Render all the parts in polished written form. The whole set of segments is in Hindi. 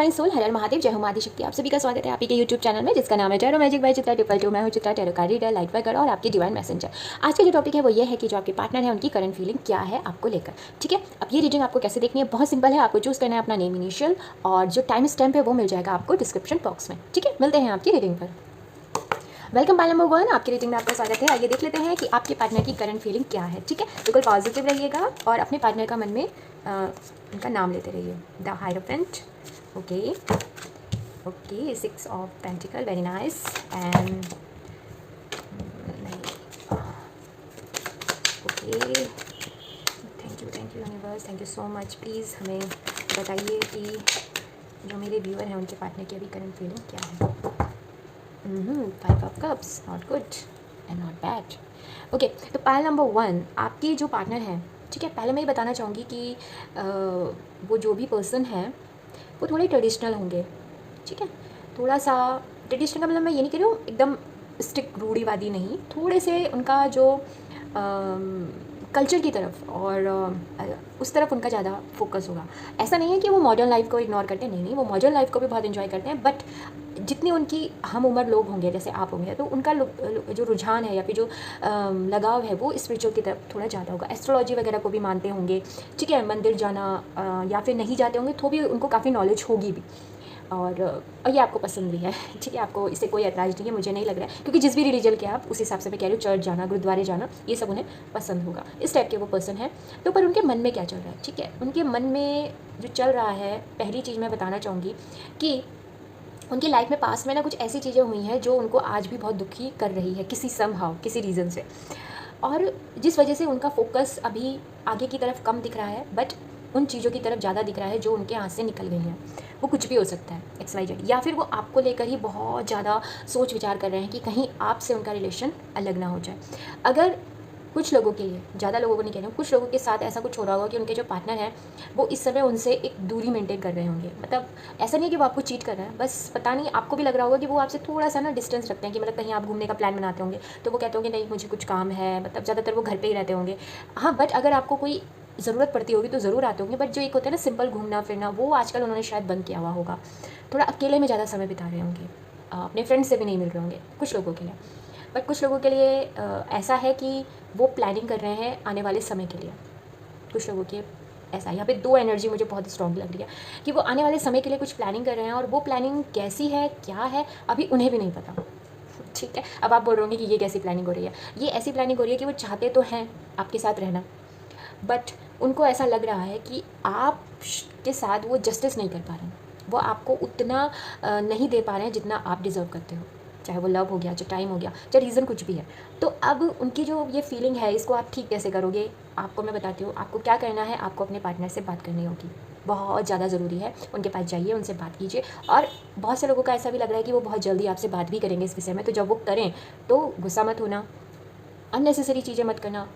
डिवाइन सोल, हर हर महादेव, जय हो माता शक्ति। आप सभी का स्वागत है आपके यूट्यूब चैनल में जिसका नाम है टैरो मैजिक बाय चित्रा 222। मैं हूं चित्रा, टैरो का रीडर, लाइट वर्कर और आपकी डिवाइन मैसेंजर। आज का जो टॉपिक है वो ये है कि जो आपके पार्टनर है उनकी करंट फीलिंग क्या है आपको लेकर। ठीक है, अब ये रीडिंग आपको कैसे देखनी है, बहुत सिंपल है। आपको चूज़ करना है अपना नेम, इनिशियल और जो टाइम स्टैम्प है वो मिल जाएगा आपको डिस्क्रिप्शन बॉक्स में। ठीक है, मिलते हैं आपकी रीडिंग पर। वेलकम पाइल नंबर 1, आपकी रीडिंग में आपका स्वागत है। आइए देख लेते हैं कि आपके पार्टनर की करंट फीलिंग क्या है। ठीक है, बिल्कुल पॉजिटिव रहिएगा और अपने पार्टनर का मन में उनका नाम लेते रहिए। The hierophant, okay okay, 6 of pentacle, very nice. And okay, thank you universe, thank you so much. Please हमें बताइए कि जो मेरे व्यूअर हैं उनके पार्टनर की अभी करंट फीलिंग क्या है। 5 of cups, not good and not bad. Okay, तो पाइल नंबर 1, आपकी जो पार्टनर है, ठीक है, पहले मैं ये बताना चाहूँगी कि वो जो भी पर्सन है वो थोड़े ट्रेडिशनल होंगे। ठीक है, थोड़ा सा ट्रेडिशनल का मतलब मैं ये नहीं कह रही हूँ एकदम स्ट्रिक्ट रूढ़िवादी नहीं, थोड़े से उनका जो कल्चर की तरफ और उस तरफ उनका ज़्यादा फोकस होगा। ऐसा नहीं है कि वो मॉडर्न लाइफ को इग्नोर करते हैं, नहीं, वो मॉडर्न लाइफ को भी बहुत एंजॉय करते हैं, बट जितनी उनकी हम उम्र लोग होंगे जैसे आप होंगे तो उनका जो रुझान है या फिर जो लगाव है वो स्पिरिचुअल की तरफ थोड़ा ज़्यादा होगा। एस्ट्रोलॉजी वगैरह को भी मानते होंगे, ठीक है, मंदिर जाना या फिर नहीं जाते होंगे तो भी उनको काफ़ी नॉलेज होगी भी, और ये आपको पसंद भी है। ठीक है, आपको इससे कोई ऐतराज़ नहीं है, मुझे नहीं लग रहा है, क्योंकि जिस भी रिलीजन के आप उस हिसाब से मैं कह रही हूँ, चर्च जाना, गुरुद्वारे जाना, ये सब उन्हें पसंद होगा। इस टाइप के वो पर्सन है। तो पर उनके मन में क्या चल रहा है, ठीक है, उनके मन में जो चल रहा है, पहली चीज़ मैं बताना चाहूँगी कि उनकी लाइफ में पास्ट में ना कुछ ऐसी चीज़ें हुई हैं जो उनको आज भी बहुत दुखी कर रही है, किसी समहाउ, किसी रीज़न से, और जिस वजह से उनका फोकस अभी आगे की तरफ कम दिख रहा है, बट उन चीज़ों की तरफ ज़्यादा दिख रहा है जो उनके हाथ से निकल गई हैं। वो कुछ भी हो सकता है, XYZ, या फिर वो आपको लेकर ही बहुत ज़्यादा सोच विचार कर रहे हैं कि कहीं आपसे उनका रिलेशन अलग ना हो जाए। अगर कुछ लोगों के लिए, ज़्यादा लोगों को नहीं कह रही हूँ, कुछ लोगों के साथ ऐसा कुछ हो रहा होगा कि उनके जो पार्टनर हैं वो इस समय उनसे एक दूरी मेंटेन कर रहे होंगे। मतलब ऐसा नहीं है कि वो आपको चीट कर रहा है, बस पता नहीं, आपको भी लग रहा होगा कि वो आपसे थोड़ा सा ना डिस्टेंस रखते हैं, कि मतलब कहीं आप घूमने का प्लान बनाते होंगे तो वो कहते होंगे नहीं मुझे कुछ काम है, मतलब ज़्यादातर वो घर पर ही रहते होंगे। हाँ, बट अगर आपको कोई ज़रूरत पड़ती होगी तो ज़रूर आते होंगे, बट जो एक होता है ना सिंपल घूमना फिरना, वो आजकल उन्होंने शायद बंद किया हुआ होगा। थोड़ा अकेले में ज़्यादा समय बिता रहे होंगे, अपने फ्रेंड्स से भी नहीं मिल रहे होंगे कुछ लोगों के लिए। बट कुछ लोगों के लिए ऐसा है कि वो प्लानिंग कर रहे हैं आने वाले समय के लिए। कुछ लोगों की ऐसा, यहाँ पे 2 एनर्जी मुझे बहुत स्ट्रॉन्ग लग रही है कि वो आने वाले समय के लिए कुछ प्लानिंग कर रहे हैं, और वो प्लानिंग कैसी है, क्या है, अभी उन्हें भी नहीं पता। ठीक है, अब आप बोल रहे होंगे कि ये कैसी प्लानिंग हो रही है। ये ऐसी प्लानिंग हो रही है कि वो चाहते तो हैं आपके साथ रहना, बट उनको ऐसा लग रहा है कि आप के साथ वो जस्टिस नहीं कर पा रहे हैं, वो आपको उतना नहीं दे पा रहे हैं जितना आप डिज़र्व करते हो, चाहे वो लव हो गया, चाहे टाइम हो गया, चाहे रीज़न कुछ भी है। तो अब उनकी जो ये फीलिंग है, इसको आप ठीक कैसे करोगे, आपको मैं बताती हूँ। आपको क्या करना है, आपको अपने पार्टनर से बात करनी होगी, बहुत ज़्यादा ज़रूरी है। उनके पास जाइए, उनसे बात कीजिए, और बहुत से लोगों का ऐसा भी लग रहा है कि वो बहुत जल्दी आपसे बात भी करेंगे इस विषय में, तो जब वो करें तो गुस्सा मत होना, अननेसेसरी चीज़ें मत करना,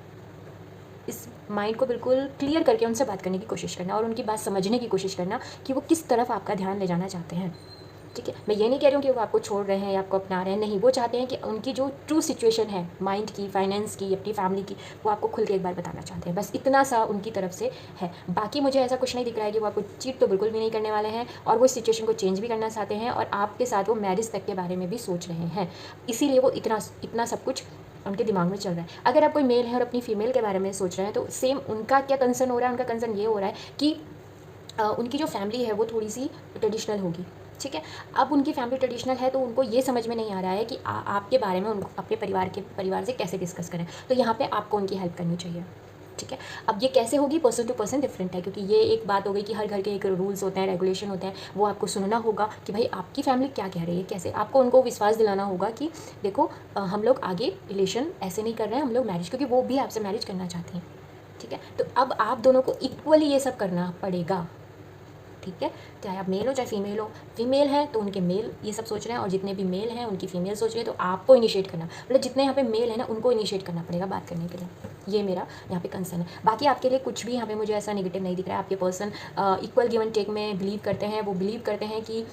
इस माइंड को बिल्कुल क्लियर करके उनसे बात करने की कोशिश करना और उनकी बात समझने की कोशिश करना कि वो किस तरफ आपका ध्यान ले जाना चाहते हैं। ठीक है, मैं ये नहीं कह रही हूँ कि वो आपको छोड़ रहे हैं या आपको अपना रहे हैं, नहीं, वो चाहते हैं कि उनकी जो ट्रू सिचुएशन है माइंड की, फाइनेंस की, अपनी फैमिली की, वो आपको खुल के एक बार बताना चाहते हैं। बस इतना सा उनकी तरफ से है, बाकी मुझे ऐसा कुछ नहीं दिख रहा है कि वो आपको चीट तो बिल्कुल भी नहीं करने वाले हैं, और वो इस सिचुएशन को चेंज भी करना चाहते हैं, और आपके साथ वो मैरिज तक के बारे में भी सोच रहे हैं। इसीलिए वो इतना सब कुछ उनके दिमाग में चल रहा है। अगर आप कोई मेल है और अपनी फीमेल के बारे में सोच रहे हैं तो सेम उनका क्या कंसर्न हो रहा है, उनका कंसर्न ये हो रहा है कि उनकी जो फैमिली है वो थोड़ी सी ट्रेडिशनल होगी। ठीक है, अब उनकी फैमिली ट्रेडिशनल है तो उनको ये समझ में नहीं आ रहा है कि आपके बारे में उनको अपने परिवार से कैसे डिस्कस करें, तो यहाँ पे आपको उनकी हेल्प करनी चाहिए। ठीक है, अब ये कैसे होगी, पर्सन टू पर्सन डिफरेंट है, क्योंकि ये एक बात हो गई कि हर घर के एक रूल्स होते हैं, रेगुलेशन होते हैं, वो आपको सुनना होगा कि भाई आपकी फैमिली क्या कह रही है, कैसे आपको उनको विश्वास दिलाना होगा कि देखो हम लोग आगे रिलेशन ऐसे नहीं कर रहे हैं, हम लोग मैरिज, क्योंकि वो भी आपसे मैरिज करना चाहती हैं। ठीक है, तो अब आप दोनों को इक्वली ये सब करना पड़ेगा। ठीक है, चाहे आप मेल हो चाहे फीमेल हो, फीमेल हैं तो उनके मेल ये सब सोच रहे हैं, और जितने भी मेल हैं उनकी फीमेल सोच रहे हैं, तो आपको इनिशिएट करना, मतलब जितने यहाँ पे मेल है ना उनको इनिशिएट करना पड़ेगा बात करने के लिए। ये मेरा यहाँ पे कंसर्न है। बाकी आपके लिए कुछ भी यहाँ पे मुझे ऐसा नेगेटिव नहीं दिख रहा है। आपके person equal give and take में बिलीव करते हैं, वो बिलीव करते हैं कि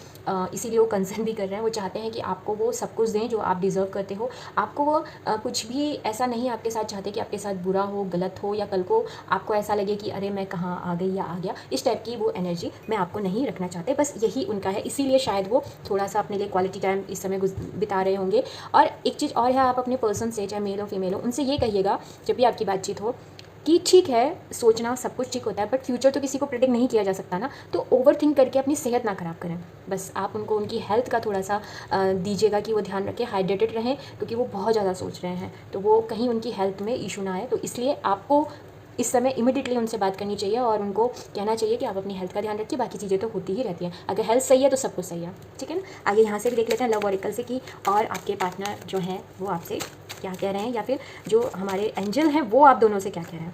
इसीलिए वो कंसर्न भी कर रहे हैं। वो चाहते हैं कि आपको वो सब कुछ दें जो आप डिज़र्व करते हो। आपको वो कुछ भी ऐसा नहीं आपके साथ चाहते कि आपके साथ बुरा हो, गलत हो, या कल को आपको ऐसा लगे कि अरे मैं कहाँ आ गई या आ गया। इस टाइप की वो एनर्जी मैं आपको नहीं रखना चाहते, बस यही उनका है। इसीलिए शायद वो थोड़ा सा अपने लिए क्वालिटी टाइम इस समय बिता रहे होंगे। और एक चीज़ और है, आप अपने पर्सन से, चाहे मेल हो फीमेल हो, उनसे ये कहिएगा जब भी आपकी बातचीत हो कि ठीक है, सोचना सब कुछ ठीक होता है, बट फ्यूचर तो किसी को प्रेडिक्ट नहीं किया जा सकता ना। तो ओवर थिंक करके अपनी सेहत ना ख़राब करें। बस आप उनको उनकी हेल्थ का थोड़ा सा दीजिएगा कि वो ध्यान रखें, हाइड्रेटेड रहें, क्योंकि वो बहुत ज़्यादा सोच रहे हैं, तो वो कहीं उनकी हेल्थ में इशू ना आए। तो इसलिए आपको इस समय इमीडिएटली उनसे बात करनी चाहिए और उनको कहना चाहिए कि आप अपनी हेल्थ का ध्यान रखिए, बाकी चीज़ें तो होती ही रहती हैं। अगर हेल्थ सही है तो सब कुछ सही है, ठीक है ना। आगे यहाँ से भी देख लेते हैं लव ऑरिकल से कि और आपके पार्टनर जो हैं वो आपसे क्या कह रहे हैं, या फिर जो हमारे एंजल हैं वो आप दोनों से क्या कह रहे हैं।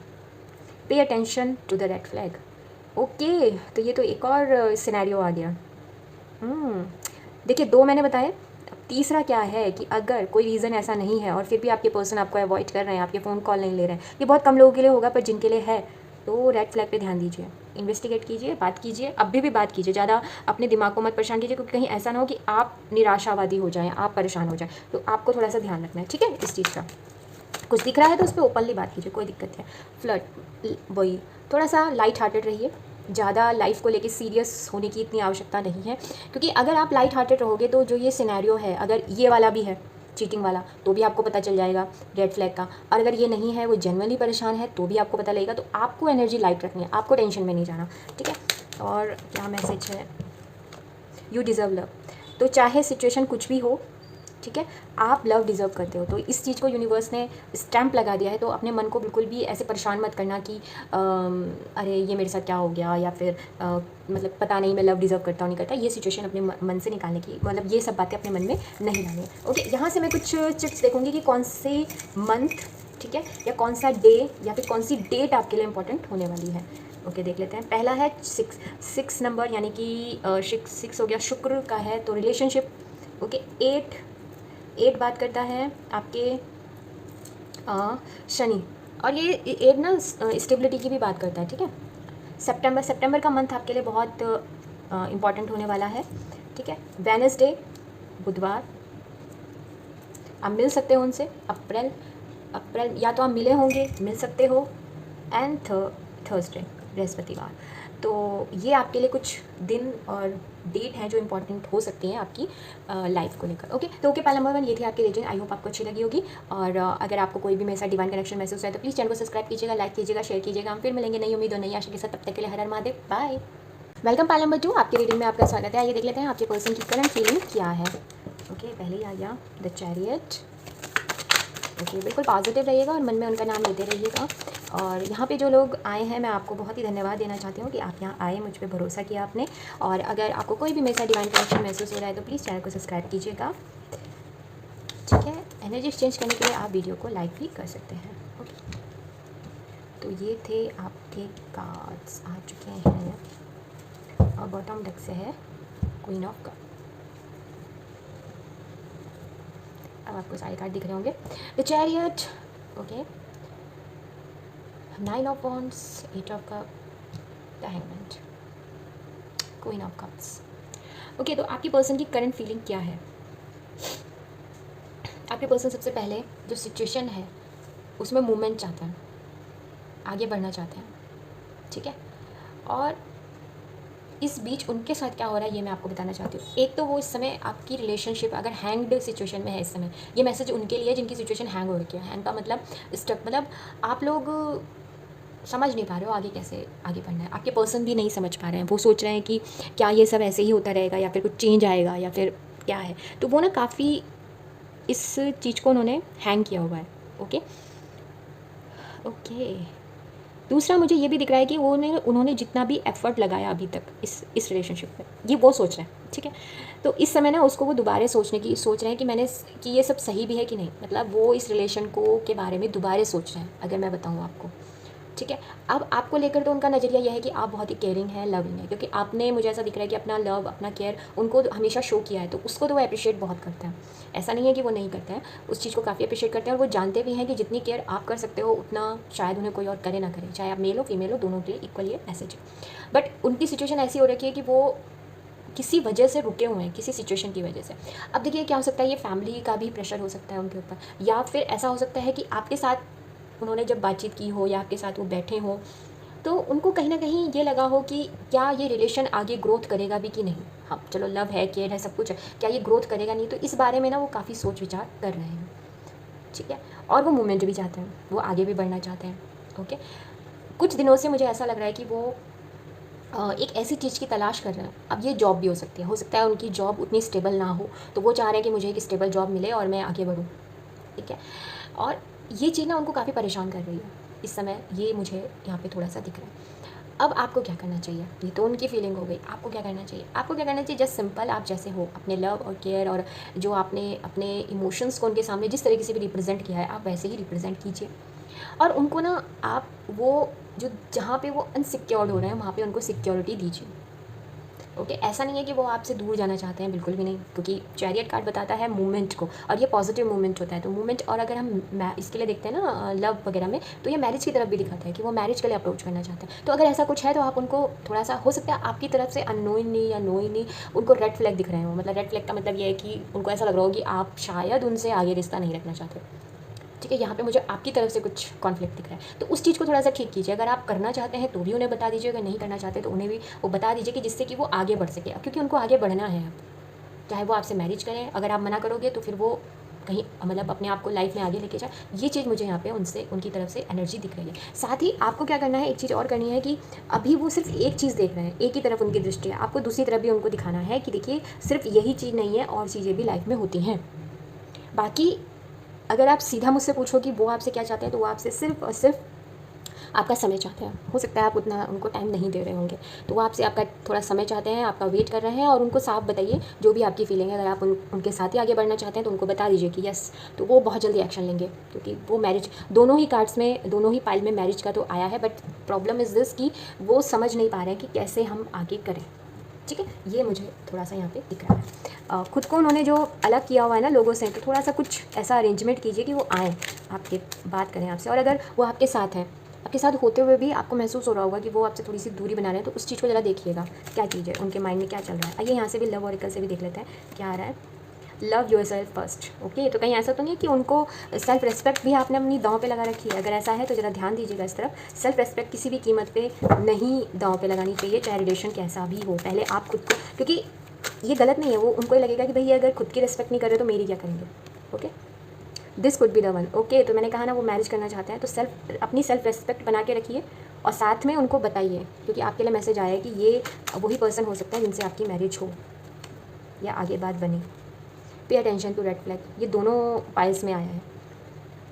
Pay attention to the red flag. Okay, तो ये तो एक और सिनेरियो आ गया। देखिए, 2 मैंने बताए, अब तीसरा क्या है कि अगर कोई रीज़न ऐसा नहीं है और फिर भी आपके पर्सन आपको अवॉइड कर रहे हैं, आपके फ़ोन कॉल नहीं ले रहे हैं, ये बहुत कम लोगों के लिए होगा, पर जिनके लिए है तो रेड फ्लैग पे ध्यान दीजिए, इन्वेस्टिगेट कीजिए, बात कीजिए, अभी भी बात कीजिए, ज़्यादा अपने दिमाग को मत परेशान कीजिए, क्योंकि कहीं ऐसा ना हो कि आप निराशावादी हो जाएं, आप परेशान हो जाएं। तो आपको थोड़ा सा ध्यान रखना है, ठीक है, इस चीज़ का। कुछ दिख रहा है तो उस पर ओपनली बात कीजिए, कोई दिक्कत नहीं है। फ्लर्ट, वही थोड़ा सा लाइट हार्टेड रहिए, ज़्यादा लाइफ को लेके सीरियस होने की इतनी आवश्यकता नहीं है, क्योंकि अगर आप लाइट हार्टेड रहोगे तो जो ये सिनेरियो है, अगर ये वाला भी है चीटिंग वाला, तो भी आपको पता चल जाएगा रेड फ्लैग का। और अगर ये नहीं है, वो जेन्युइनली परेशान है, तो भी आपको पता लगेगा। तो आपको एनर्जी लाइट रखनी है, आपको टेंशन में नहीं जाना, ठीक है। और क्या मैसेज है, यू डिज़र्व लव। तो चाहे सिचुएशन कुछ भी हो, ठीक है, आप लव डिज़र्व करते हो। तो इस चीज़ को यूनिवर्स ने स्टैम्प लगा दिया है। तो अपने मन को बिल्कुल भी ऐसे परेशान मत करना कि अरे ये मेरे साथ क्या हो गया, या फिर मतलब पता नहीं मैं लव डिज़र्व करता हूँ नहीं करता। ये सिचुएशन अपने मन से निकालने की, मतलब ये सब बातें अपने मन में नहीं लानी है। ओके, यहाँ से मैं कुछ चिट्स देखूँगी कि कौन से मंथ, ठीक है, या कौन सा डे या फिर कौन सी डेट आपके लिए इंपॉर्टेंट होने वाली है। ओके, देख लेते हैं। पहला है 6 नंबर, यानी कि 6 हो गया, शुक्र का है, तो रिलेशनशिप। ओके, 8 बात करता है आपके शनि, और ये 8 ना स्टेबिलिटी की भी बात करता है, ठीक है। सितंबर का मंथ आपके लिए बहुत इम्पॉर्टेंट होने वाला है, ठीक है। वेडनेसडे, बुधवार, आप मिल सकते हो उनसे। अप्रैल या तो आप मिले होंगे, मिल सकते हो। एंड थर्सडे, बृहस्पतिवार। तो ये आपके लिए कुछ दिन और डेट हैं जो इंपॉर्टेंट हो सकती हैं आपकी लाइफ को लेकर। ओके, तो ओके, पहला नंबर 1 ये थी आपकी रीडिंग। आई होप आपको अच्छी लगी होगी। और अगर आपको कोई भी मेरे साथ डिवाइन कनेक्शन महसूस है तो प्लीज़ चैनल को सब्सक्राइब कीजिएगा, लाइक कीजिएगा, शेयर कीजिएगा। हम फिर मिलेंगे नई उम्मीद और नई आशा के साथ। तब तक के लिए हर हर महादेव, बाय। वेलकम पाल नंबर 2, आपकी रीडिंग में आपका स्वागत है। आइए देख लेते हैं आपके पर्सन की करंट फीलिंग क्या है। ओके, पहले ही आ गया द चैरियट। ओके, बिल्कुल पॉजिटिव रहिएगा और मन में उनका नाम लेते रहिएगा। और यहाँ पे जो लोग आए हैं, मैं आपको बहुत ही धन्यवाद देना चाहती हूँ कि आप यहाँ आए, मुझ पे भरोसा किया आपने। और अगर आपको कोई भी मेरे साथ डिवाइन कनेक्शन महसूस हो रहा है तो प्लीज़ चैनल को सब्सक्राइब कीजिएगा, ठीक है। एनर्जी एक्सचेंज करने के लिए आप वीडियो को लाइक भी कर सकते हैं। ओके, तो ये थे आपके कार्ड्स आ चुके हैं। और बॉटम डेक से है क्वीन ऑफ कप। अब आपको सारे कार्ड दिख रहे होंगे। The chariot, okay, 9 of wands, 8 of cup, the hangman, queen of cups. Okay, तो आपकी पर्सन की करंट फीलिंग क्या है। आपके पर्सन सबसे पहले जो सिचुएशन है उसमें मूवमेंट चाहते हैं, आगे बढ़ना चाहते हैं, ठीक है। और इस बीच उनके साथ क्या हो रहा है ये मैं आपको बताना चाहती हूँ। एक तो वो इस समय आपकी रिलेशनशिप अगर हैंग्ड सिचुएशन में है इस समय, ये मैसेज उनके लिए जिनकी सिचुएशन हैंग हो रखी है। हैंग का मतलब स्टक, मतलब आप लोग समझ नहीं पा रहे हो आगे कैसे आगे बढ़ना है। आपके पर्सन भी नहीं समझ पा रहे हैं, वो सोच रहे हैं कि क्या ये सब ऐसे ही होता रहेगा या फिर कुछ चेंज आएगा या फिर क्या है। तो वो ना काफ़ी इस चीज़ को उन्होंने हैंग किया हुआ है। ओके ओके, दूसरा मुझे ये भी दिख रहा है कि उन्होंने जितना भी एफर्ट लगाया अभी तक इस रिलेशनशिप में, ये वो सोच रहे हैं, ठीक है। तो इस समय ना उसको वो दोबारा सोच रहे हैं कि ये सब सही भी है कि नहीं। मतलब वो इस रिलेशन को के बारे में दोबारा सोच रहे हैं, अगर मैं बताऊँ आपको। ठीक है। अब आपको लेकर तो उनका नज़रिया यह है कि आप बहुत ही केयरिंग हैं, लविंग है, क्योंकि आपने, मुझे ऐसा दिख रहा है कि अपना लव, अपना केयर उनको हमेशा शो किया है, तो उसको तो वो अप्रिशिएट बहुत करते हैं। ऐसा नहीं है कि वो नहीं करते हैं, उस चीज़ को काफ़ी अप्रिशिएट करते हैं, और वो जानते भी हैं कि जितनी केयर आप कर सकते हो उतना शायद उन्हें कोई और करे ना करे, चाहे आप मेल हो फीमेल हो, दोनों के लिए इक्वली है, मैसेज है। बट उनकी सिचुएशन ऐसी हो रखी है कि वो किसी वजह से रुके हुए हैं, किसी सिचुएशन की वजह से। अब देखिए क्या हो सकता है, ये फैमिली का भी प्रेशर हो सकता है उनके ऊपर, या फिर ऐसा हो सकता है कि आपके साथ उन्होंने जब बातचीत की हो या आपके साथ वो बैठे हों, तो उनको कहीं ना कहीं ये लगा हो कि क्या ये रिलेशन आगे ग्रोथ करेगा भी कि नहीं। हाँ चलो, लव है, केयर है, सब कुछ है, क्या ये ग्रोथ करेगा नहीं, तो इस बारे में ना वो काफ़ी सोच विचार कर रहे हैं। ठीक है। और वो मूवमेंट भी चाहते हैं, वो आगे भी बढ़ना चाहते हैं। ओके। कुछ दिनों से मुझे ऐसा लग रहा है कि वो एक ऐसी चीज़ की तलाश कर रहे हैं। अब ये जॉब भी हो सकता है उनकी जॉब उतनी स्टेबल ना हो, तो वो चाह रहे हैं कि मुझे एक स्टेबल जॉब मिले और मैं आगे बढ़ूँ। ठीक है। और ये चीज़ ना उनको काफ़ी परेशान कर रही है इस समय, ये मुझे यहाँ पे थोड़ा सा दिख रहा है। अब आपको क्या करना चाहिए, ये तो उनकी फीलिंग हो गई, आपको क्या करना चाहिए? आपको क्या करना चाहिए, जस्ट सिंपल, आप जैसे हो, अपने लव और केयर और जो आपने अपने इमोशंस को उनके सामने जिस तरीके से भी रिप्रेजेंट किया है, आप वैसे ही रिप्रेजेंट कीजिए। और उनको ना आप वो जो जहाँ पे वो अनसिक्योर्ड हो रहे हैं वहाँ पे उनको सिक्योरिटी दीजिए। ओके। ऐसा नहीं है कि वो आपसे दूर जाना चाहते हैं, बिल्कुल भी नहीं, क्योंकि चैरियट कार्ड बताता है मूवमेंट को, और ये पॉजिटिव मूवमेंट होता है। तो मूवमेंट, और अगर हम इसके लिए देखते हैं ना लव वगैरह में, तो ये मैरिज की तरफ भी दिखाता है कि वो मैरिज के लिए अप्रोच करना चाहते हैं। तो अगर ऐसा कुछ है तो आप उनको थोड़ा सा, हो सकता है आपकी तरफ से अननोइंगली या नोइंगली उनको रेड फ्लैग दिख रहे हो। मतलब रेड फ्लैग का मतलब ये है कि उनको ऐसा लग रहा हो कि आप शायद उनसे आगे रिश्ता नहीं रखना चाहते। ठीक है। यहाँ पे मुझे आपकी तरफ से कुछ कॉन्फ्लिक्ट दिख रहा है, तो उस चीज़ को थोड़ा सा ठीक कीजिए। अगर आप करना चाहते हैं तो भी उन्हें बता दीजिए, अगर नहीं करना चाहते तो उन्हें भी वो बता दीजिए, कि जिससे कि वो आगे बढ़ सके, क्योंकि उनको आगे बढ़ना है। अब चाहे वो आपसे मैरिज करें, अगर आप मना करोगे तो फिर वो कहीं मतलब अपने आप को लाइफ में आगे लेके जाए। ये चीज़ मुझे यहाँ पे उनसे, उनकी तरफ से एनर्जी दिख रही है। साथ ही आपको क्या करना है, एक चीज़ और करनी है कि अभी वो सिर्फ एक चीज़ देख रहे हैं, एक ही तरफ उनकी दृष्टि है, आपको दूसरी तरफ भी उनको दिखाना है कि देखिए सिर्फ यही चीज़ नहीं है, और चीज़ें भी लाइफ में होती हैं। बाकी अगर आप सीधा मुझसे पूछो कि वो आपसे क्या चाहते हैं, तो वो आपसे सिर्फ और सिर्फ आपका समय चाहते हैं। हो सकता है आप उतना उनको टाइम नहीं दे रहे होंगे, तो वो आपसे आपका थोड़ा समय चाहते हैं, आपका वेट कर रहे हैं। और उनको साफ बताइए जो भी आपकी फीलिंग है। अगर आप उनके साथ ही आगे बढ़ना चाहते हैं तो उनको बता दीजिए कि यस, तो वो बहुत जल्दी एक्शन लेंगे, क्योंकि वो मैरिज, दोनों ही कार्ड्स में, दोनों ही पाइल में मैरिज का तो आया है। बट प्रॉब्लम इज़ दिस कि वो समझ नहीं पा रहे हैं कि कैसे हम आगे करें। ठीक है। ये मुझे थोड़ा सा यहाँ पे दिख रहा है। खुद को उन्होंने जो अलग किया हुआ है ना लोगों से, तो थोड़ा सा कुछ ऐसा अरेंजमेंट कीजिए कि वो आएँ, आपके बात करें आपसे। और अगर वो आपके साथ हैं, आपके साथ होते हुए भी आपको महसूस हो रहा होगा कि वो आपसे थोड़ी सी दूरी बना रहे हैं, तो उस चीज़ को ज़रा देखिएगा, क्या चीज़ है उनके माइंड में, क्या चल रहा है। आइए यहाँ से भी लव ऑरेकल से भी देख लेते हैं क्या आ रहा है। Love your self first. Okay. तो कहीं ऐसा तो नहीं है कि उनको सेल्फ रिस्पेक्ट भी आपने अपनी दांव पे लगा रखी है? अगर ऐसा है तो ज़रा ध्यान दीजिएगा इस तरफ। सेल्फ रिस्पेक्ट किसी भी कीमत पे नहीं दांव पे लगानी चाहिए, चाहे रिलेशन कैसा भी हो। पहले आप खुद को, क्योंकि ये गलत नहीं है, वो उनको ये लगेगा कि भाई ये अगर खुद की रिस्पेक्ट नहीं कर रहे तो मेरी क्या करेंगे। Okay. This could be the one. Okay. तो मैंने कहा ना वो मैरिज करना चाहते हैं, तो अपनी सेल्फ रिस्पेक्ट बना के रखिए, और साथ में उनको बताइए, क्योंकि आपके लिए मैसेज आया है कि ये वही पर्सन हो सकता है जिनसे आपकी मैरिज हो या आगे बात बने। पे अटेंशन टू रेड फ्लैग, ये दोनों पाइल्स में आया है।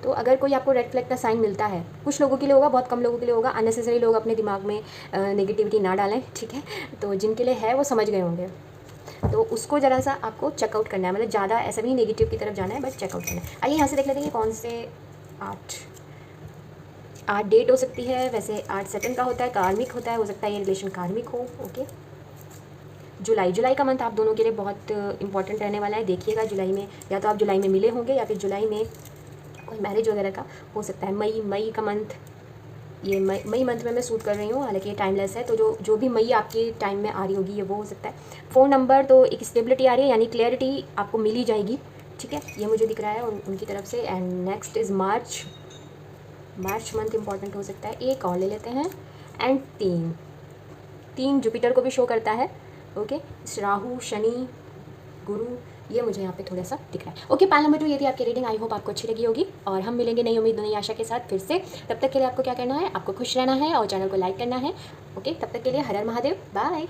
तो अगर कोई आपको रेड फ्लैग का साइन मिलता है, कुछ लोगों के लिए होगा, बहुत कम लोगों के लिए होगा, अननेसेसरी लोग अपने दिमाग में नेगेटिविटी ना डालें। ठीक है। तो जिनके लिए है वो समझ गए होंगे, तो उसको ज़रा सा आपको चेकआउट करना है। मतलब ज़्यादा ऐसा भी नेगेटिव की तरफ जाना है, बट चेकआउट करना है। आइए यहाँ से देख लेते हैं कि कौन से 8 डेट हो सकती है। वैसे 8 सेकंड का होता है, कार्मिक होता है, हो सकता है ये रिलेशन कार्मिक हो। ओके। जुलाई का मंथ आप दोनों के लिए बहुत इंपॉर्टेंट रहने वाला है। देखिएगा जुलाई में, या तो आप जुलाई में मिले होंगे, या फिर जुलाई में कोई मैरिज वगैरह का हो सकता है। मई का मंथ, ये मई मंथ में मैं शूट कर रही हूँ, हालांकि ये टाइमलेस है, तो जो भी मई आपकी टाइम में आ रही होगी ये वो हो सकता है। 4 नंबर, तो एक स्टेबिलिटी आ रही है, यानी क्लैरिटी आपको मिल ही जाएगी। ठीक है। ये मुझे दिख रहा है उनकी तरफ से। And next is March month important हो सकता है। एक और ले लेते हैं। एंड 3 जुपिटर को भी शो करता है। ओके। राहु, शनि, गुरु, ये मुझे यहाँ पे थोड़ा सा दिख रहा है। ओके। पाल नंबर 2 ये थी आपकी रीडिंग। आई होप आपको अच्छी लगी होगी, और हम मिलेंगे नई उम्मीद नई आशा के साथ फिर से। तब तक के लिए आपको क्या करना है, आपको खुश रहना है और चैनल को लाइक करना है। ओके। तब तक के लिए हर हर महादेव, बाय।